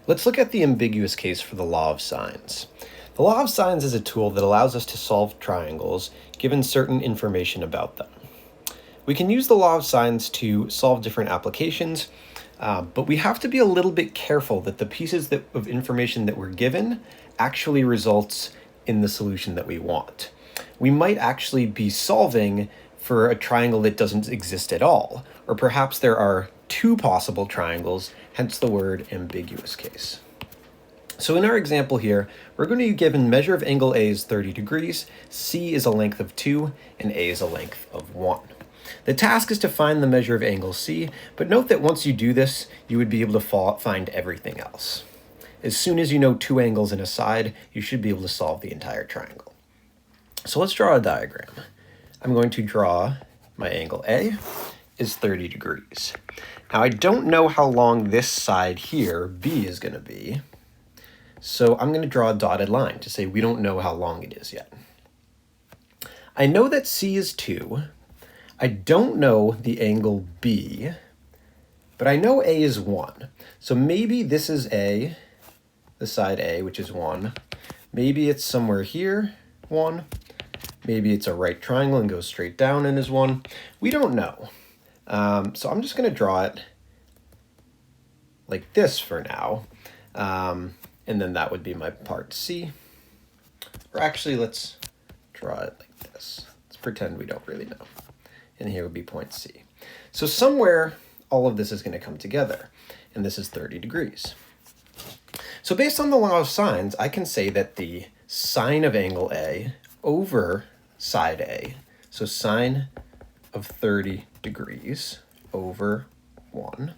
Let's look at the ambiguous case for the law of sines. The law of sines is a tool that allows us to solve triangles given certain information about them. We can use the law of sines to solve different applications, but we have to be a little bit careful that the pieces of information that we're given actually results in the solution that we want. We might actually be solving for a triangle that doesn't exist at all, or perhaps there are two possible triangles, hence the word ambiguous case. So in our example here, we're going to be given measure of angle A is 30 degrees, C is a length of 2, and A is a length of 1. The task is to find the measure of angle C, but note that once you do this, you would be able to find everything else. As soon as you know two angles and a side, you should be able to solve the entire triangle. So let's draw a diagram. I'm going to draw my angle A is 30 degrees. Now I don't know how long this side here, B, is going to be, so I'm going to draw a dotted line to say we don't know how long it is yet. I know that C is 2. I don't know the angle B, but I know A is 1. So maybe this is A, the side A, which is 1. Maybe it's somewhere here, 1. Maybe it's a right triangle and goes straight down and is 1. We don't know. So I'm just going to draw it like this for now. And then that would be my part C. Or actually, let's draw it like this. Let's pretend we don't really know. And here would be point C. So somewhere, all of this is going to come together. And this is 30 degrees. So based on the law of sines, I can say that the sine of angle A over side A, so sine of 30 degrees over 1,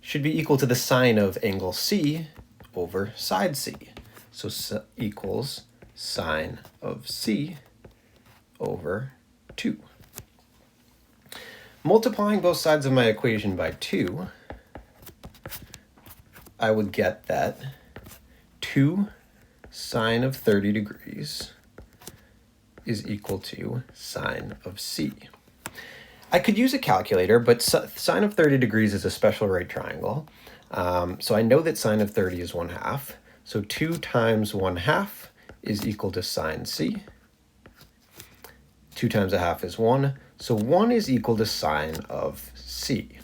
should be equal to the sine of angle C over side C. So equals sine of C over 2. Multiplying both sides of my equation by 2, I would get that 2 sine of 30 degrees is equal to sine of C. I could use a calculator, but sine of 30 degrees is a special right triangle. So I know that sine of 30 is 1/2. So 2 times 1/2 is equal to sine C. 2 times 1/2 is 1. So 1 is equal to sine of C.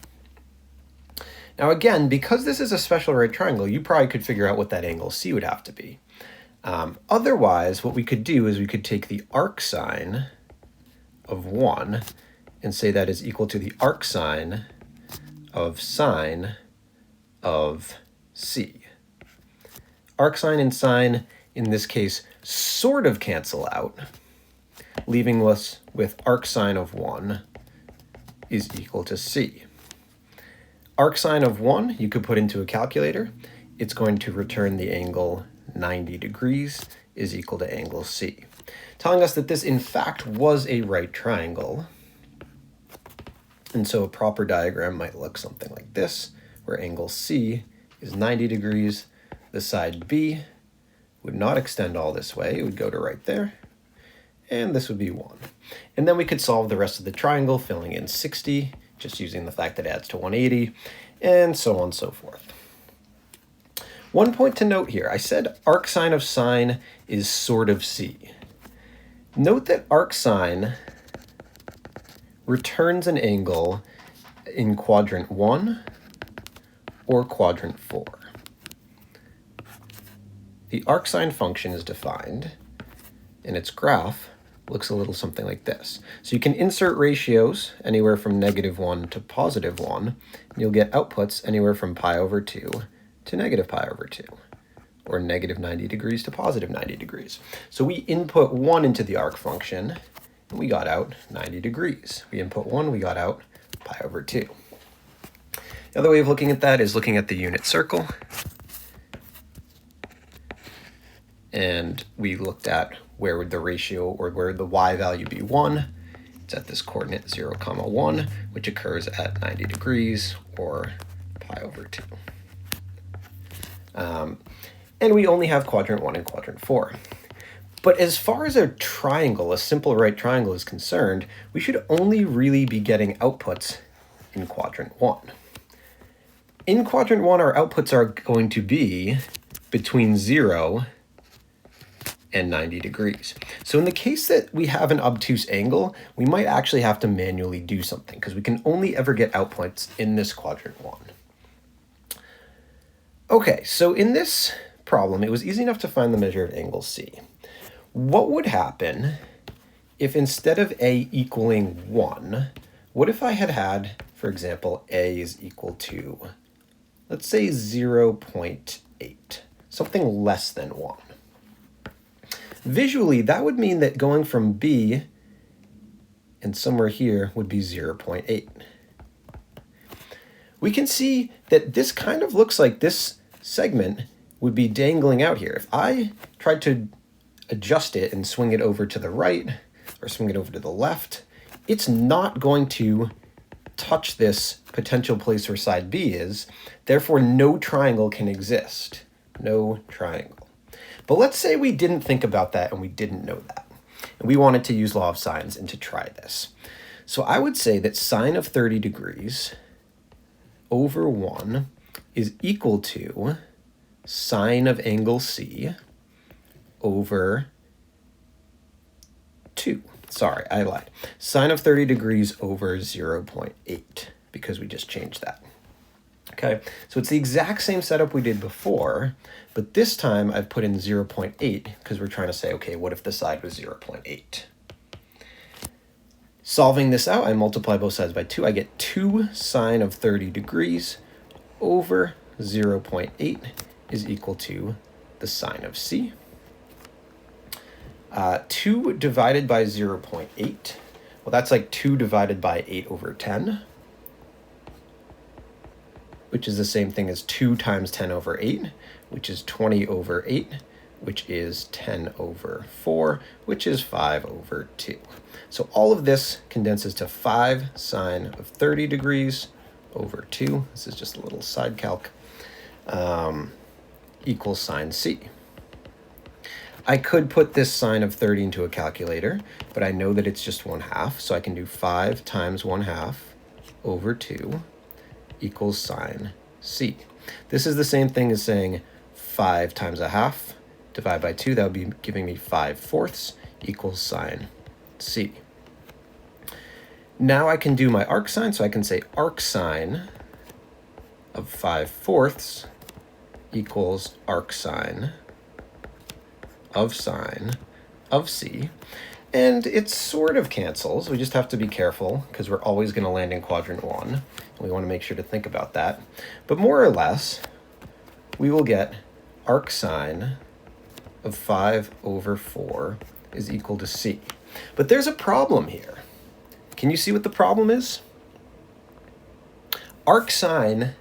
Now again, because this is a special right triangle, you probably could figure out what that angle C would have to be. Otherwise, what we could do is we could take the arcsine of 1 and say that is equal to the arcsine of sine of C. Arcsine and sine, in this case, sort of cancel out, leaving us with arcsine of 1 is equal to C. Arcsine of 1, you could put into a calculator. It's going to return the angle 90 degrees is equal to angle C, telling us that this in fact was a right triangle. And so a proper diagram might look something like this, where angle C is 90 degrees. The side B would not extend all this way. It would go to right there. And this would be 1. And then we could solve the rest of the triangle, filling in 60, just using the fact that it adds to 180, and so on and so forth. One point to note here, I said arcsine of sine is sort of C. Note that arcsine returns an angle in quadrant 1 or quadrant 4. The arcsine function is defined, and its graph looks a little something like this. So you can insert ratios anywhere from -1 to +1, and you'll get outputs anywhere from pi over 2 to negative pi over 2, or negative 90 degrees to positive 90 degrees. So we input 1 into the arc function, and we got out 90 degrees. We input 1, we got out pi over 2. The other way of looking at that is looking at the unit circle. And we looked at where would the ratio, or where would the y value be 1. It's at this coordinate 0, 1, which occurs at 90 degrees, or pi over 2. And we only have quadrant 1 and quadrant 4. But as far as a triangle, a simple right triangle is concerned, we should only really be getting outputs in quadrant 1. In quadrant 1, our outputs are going to be between 0 and 90 degrees. So in the case that we have an obtuse angle, we might actually have to manually do something because we can only ever get outputs in this quadrant 1. Okay, so in this problem, it was easy enough to find the measure of angle C. What would happen if instead of A equaling 1, what if I had, for example, A is equal to, let's say 0.8, something less than 1. Visually, that would mean that going from B and somewhere here would be 0.8. We can see that this kind of looks like this segment would be dangling out here. If I tried to adjust it and swing it over to the right or swing it over to the left, it's not going to touch this potential place where side B is. Therefore, no triangle can exist. No triangle. But let's say we didn't think about that and we didn't know that. And we wanted to use law of sines and to try this. So I would say that sine of 30 degrees over 1 is equal to sine of angle C over 2. Sorry, I lied. Sine of 30 degrees over 0.8 because we just changed that. Okay, so it's the exact same setup we did before, but this time I've put in 0.8 because we're trying to say, okay, what if the side was 0.8? Solving this out, I multiply both sides by 2. I get 2 sine of 30 degrees over 0.8 is equal to the sine of C. 2 divided by 0.8, well, that's like 2 divided by 8 over 10, which is the same thing as 2 times 10 over 8, which is 20 over 8, which is 10 over 4, which is 5 over 2. So all of this condenses to 5 sine of 30 degrees over 2. This is just a little side calc, equals sine C. I could put this sine of 30 into a calculator, but I know that it's just 1/2, so I can do 5 times 1/2 over 2 equals sine C. This is the same thing as saying 5 times 1/2 divided by 2. That would be giving me 5/4 equals sine C. Now I can do my arc sine, so I can say arc sine of 5/4 equals arc sine of C. And it sort of cancels. We just have to be careful because we're always going to land in quadrant 1. And we want to make sure to think about that. But more or less, we will get arc sine of 5 over 4 is equal to C. But there's a problem here. Can you see what the problem is? Arc sine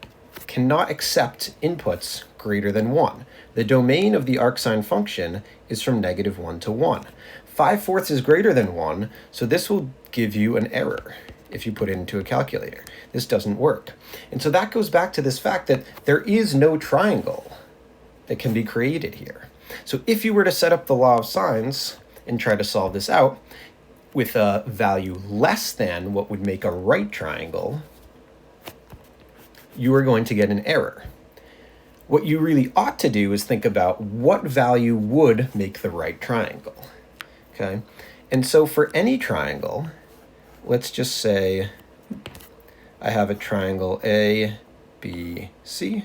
cannot accept inputs greater than 1. The domain of the arc sine function is from -1 to 1. 5/4 is greater than 1, so this will give you an error if you put it into a calculator. This doesn't work. And so that goes back to this fact that there is no triangle that can be created here. So if you were to set up the law of sines and try to solve this out with a value less than what would make a right triangle, you are going to get an error. What you really ought to do is think about what value would make the right triangle. Okay, and so for any triangle, let's just say I have a triangle A, B, C,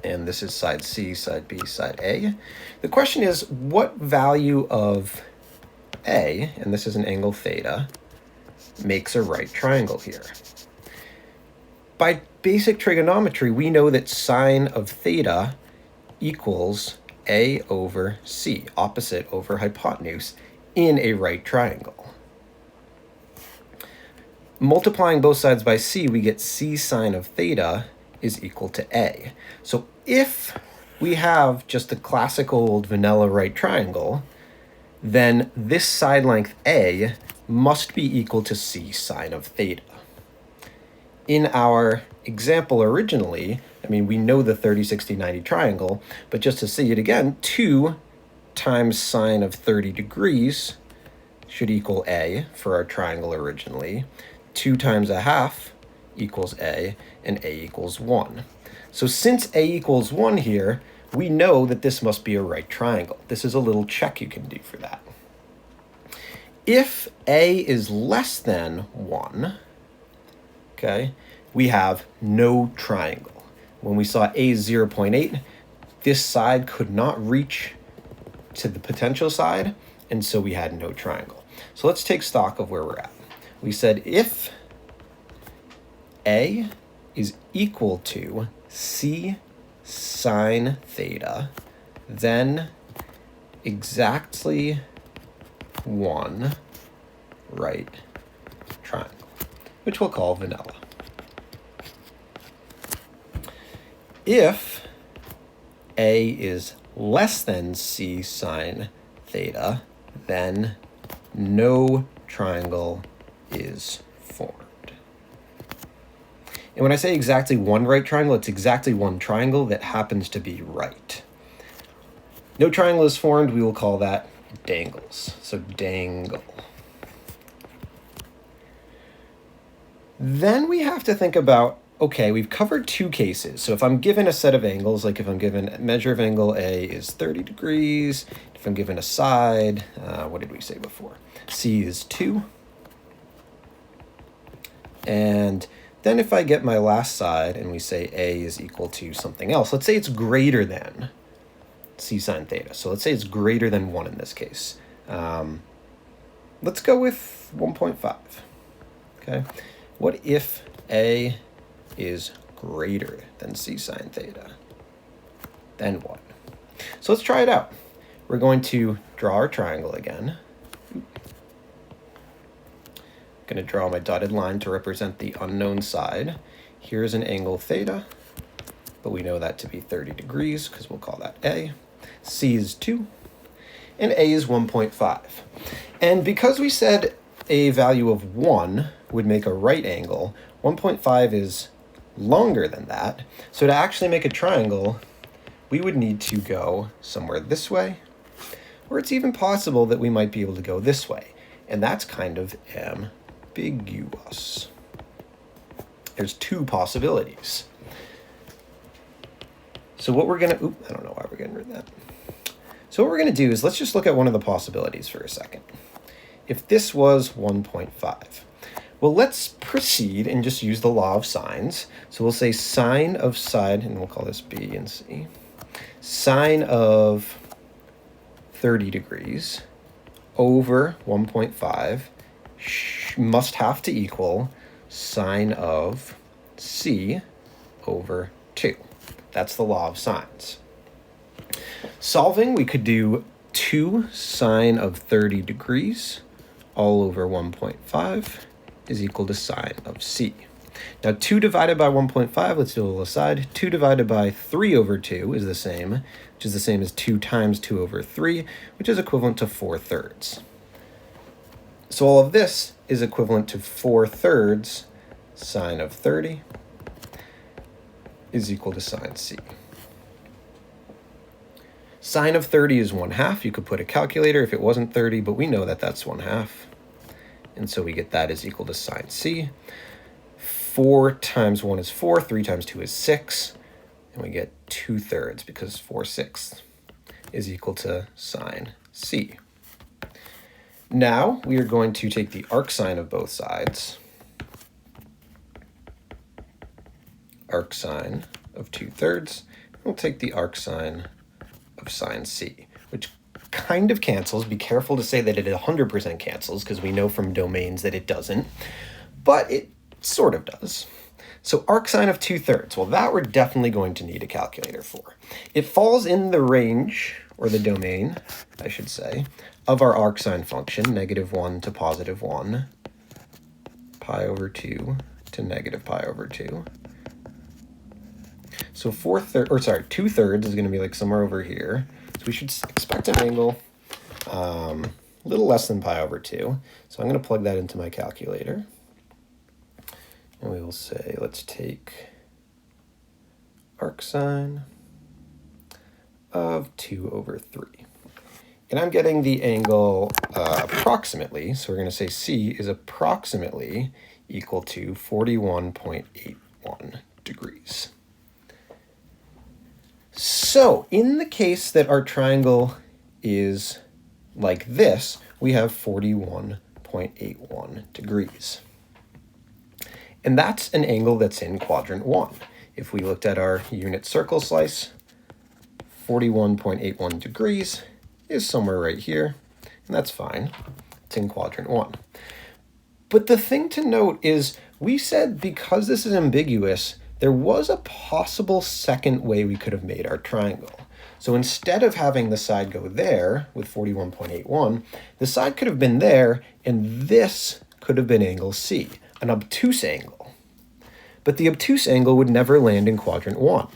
and this is side C, side B, side A. The question is, what value of A, and this is an angle theta, makes a right triangle here? By basic trigonometry, we know that sine of theta equals A over C, opposite over hypotenuse, in a right triangle. Multiplying both sides by C, we get C sine of theta is equal to A. So if we have just a classical old vanilla right triangle, then this side length A must be equal to C sine of theta. In our example originally, I mean, we know the 30, 60, 90 triangle, but just to see it again, 2 times sine of 30 degrees should equal A for our triangle originally. 2 times 1/2 equals A and A equals 1. So since A equals 1 here, we know that this must be a right triangle. This is a little check you can do for that. If A is less than 1, okay, we have no triangle. When we saw A is 0.8, this side could not reach to the potential side, and so we had no triangle. So let's take stock of where we're at. We said if A is equal to C sine theta, then exactly one right triangle, which we'll call vanilla. If A is less than C sine theta, then no triangle is formed. And when I say exactly one right triangle, it's exactly one triangle that happens to be right. No triangle is formed, we will call that dangles. So dangle. Then we have to think about, okay, we've covered two cases. So if I'm given a set of angles, like if I'm given a measure of angle A is 30 degrees, if I'm given a side, what did we say before? C is 2. And then if I get my last side and we say A is equal to something else, let's say it's greater than C sine theta. So let's say it's greater than 1 in this case. Let's go with 1.5. Okay. What if A is greater than C sine theta? Then what? So let's try it out. We're going to draw our triangle again. I'm going to draw my dotted line to represent the unknown side. Here's an angle theta, but we know that to be 30 degrees because we'll call that A. C is 2, and A is 1.5. And because we said a value of 1 would make a right angle, 1.5 is longer than that. So to actually make a triangle, we would need to go somewhere this way, or it's even possible that we might be able to go this way. And that's kind of ambiguous. There's two possibilities. So what we're gonna, I don't know why we're getting rid of that. So what we're gonna do is let's just look at one of the possibilities for a second. If this was 1.5, well, let's proceed and just use the law of sines. So we'll say sine of side, and we'll call this B and C. Sine of 30 degrees over 1.5 must have to equal sine of C over 2. That's the law of sines. Solving, we could do 2 sine of 30 degrees all over 1.5 is equal to sine of C. Now 2 divided by 1.5, let's do a little aside. 2 divided by 3 over 2 is the same, which is the same as 2 times 2 over 3, which is equivalent to 4/3. So all of this is equivalent to 4/3 sine of 30 is equal to sine C. Sine of 30 is 1/2. You could put a calculator if it wasn't 30, but we know that that's 1/2. And so we get that is equal to sine C. 4 times 1 is 4, 3 times 2 is 6, and we get 2/3 because 4/6 is equal to sine C. Now we are going to take the arcsine of both sides. Arcsine of 2/3. We'll take the arcsine of sine C, which kind of cancels. Be careful to say that it 100% cancels because we know from domains that it doesn't, but it sort of does. So arcsine of 2/3, well, that we're definitely going to need a calculator for. It falls in the range, or the domain, I should say, of our arcsine function, -1 to +1, pi over 2 to -pi over 2. So 2/3 is going to be like somewhere over here. So we should expect an angle a little less than pi over 2. So I'm going to plug that into my calculator. And we will say, let's take arcsine of 2 over 3. And I'm getting the angle approximately, so we're going to say C is approximately equal to 41.81 degrees. So in the case that our triangle is like this, we have 41.81 degrees. And that's an angle that's in quadrant 1. If we looked at our unit circle slice, 41.81 degrees is somewhere right here, and that's fine. It's in quadrant 1. But the thing to note is we said because this is ambiguous, there was a possible second way we could have made our triangle. So instead of having the side go there with 41.81, the side could have been there, and this could have been angle C, an obtuse angle. But the obtuse angle would never land in quadrant 1.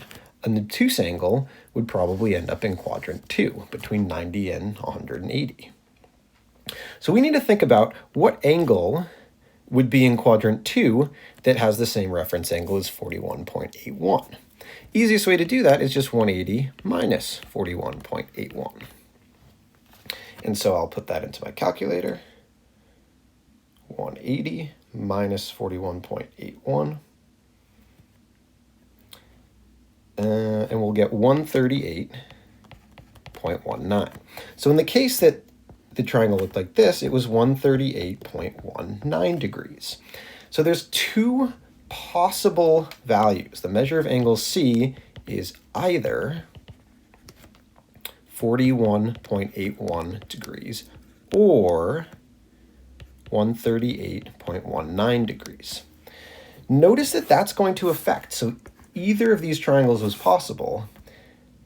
An obtuse angle would probably end up in quadrant 2, between 90 and 180. So we need to think about what angle would be in quadrant 2 that has the same reference angle as 41.81. Easiest way to do that is just 180 minus 41.81. And so I'll put that into my calculator. 180 minus 41.81. And we'll get 138.19. So in the case that the triangle looked like this, it was 138.19 degrees. So there's two possible values. The measure of angle C is either 41.81 degrees or 138.19 degrees. Notice that that's going to affect, so either of these triangles was possible.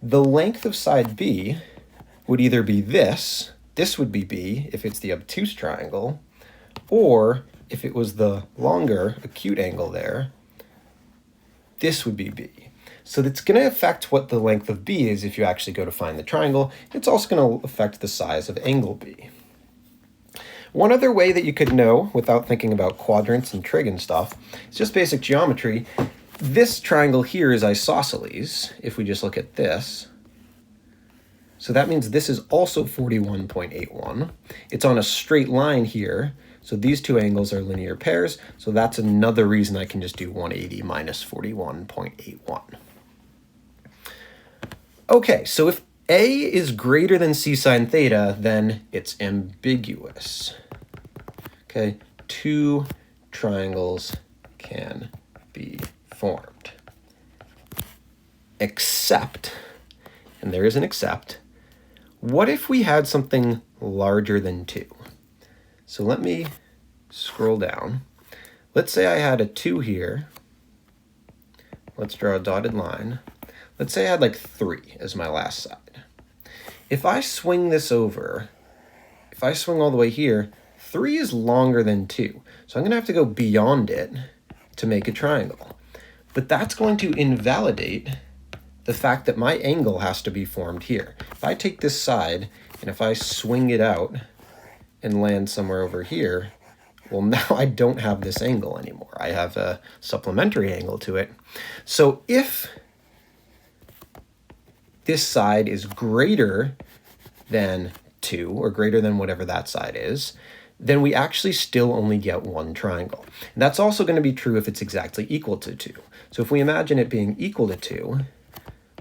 The length of side B would either be this would be B if it's the obtuse triangle, or if it was the longer acute angle there, this would be B. So that's going to affect what the length of B is if you actually go to find the triangle. It's also going to affect the size of angle B. One other way that you could know without thinking about quadrants and trig and stuff is just basic geometry. This triangle here is isosceles, if we just look at this. So that means this is also 41.81. It's on a straight line here, so these two angles are linear pairs, so that's another reason I can just do 180 minus 41.81. Okay, so if A is greater than C sine theta, then it's ambiguous. Okay, two triangles can be formed. Except, and there is an except, what if we had something larger than 2? So let me scroll down. Let's say I had a 2 here. Let's draw a dotted line. Let's say I had like 3 as my last side. If I swing this over, if I swing all the way here, 3 is longer than 2. So I'm going to have to go beyond it to make a triangle. But that's going to invalidate the fact that my angle has to be formed here. If I take this side and if I swing it out and land somewhere over here, well, now I don't have this angle anymore. I have a supplementary angle to it. So if this side is greater than 2 or greater than whatever that side is, then we actually still only get one triangle. And that's also going to be true if it's exactly equal to 2. So if we imagine it being equal to 2,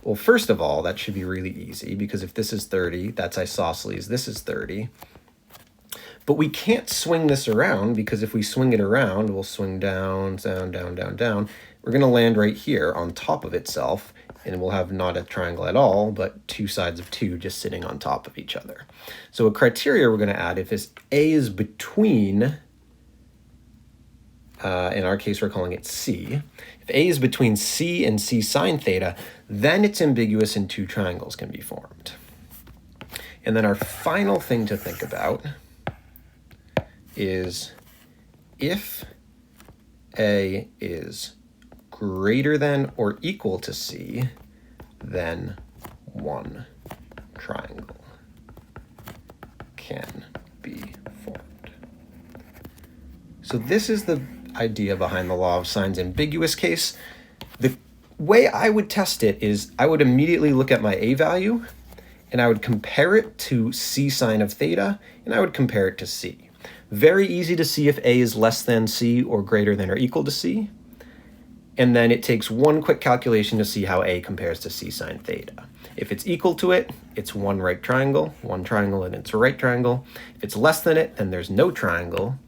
well, first of all, that should be really easy because if this is 30, that's isosceles, this is 30. But we can't swing this around because if we swing it around, we'll swing down, down, down, down, down. We're going to land right here on top of itself, and we'll have not a triangle at all, but two sides of 2 just sitting on top of each other. So a criteria we're going to add, if this A is between, in our case we're calling it C, if A is between C and C sine theta, then it's ambiguous and 2 triangles can be formed. And then our final thing to think about is if A is greater than or equal to C, then one triangle can be formed. So this is the idea behind the law of sines ambiguous case. The way I would test it is I would immediately look at my A value and I would compare it to C sine of theta and I would compare it to C. Very easy to see if A is less than C or greater than or equal to C. And then it takes one quick calculation to see how A compares to C sine theta. If it's equal to it, it's one triangle and it's a right triangle. If it's less than it, then there's no triangle.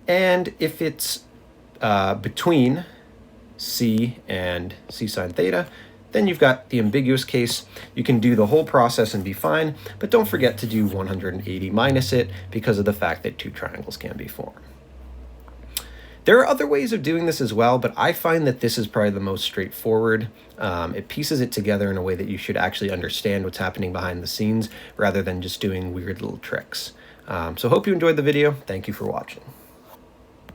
And if it's between C and C sine theta, then you've got the ambiguous case. You can do the whole process and be fine, but don't forget to do 180 minus it because of the fact that two triangles can be formed. There are other ways of doing this as well, but I find that this is probably the most straightforward. It pieces it together in a way that you should actually understand what's happening behind the scenes rather than just doing weird little tricks. So hope you enjoyed the video. Thank you for watching.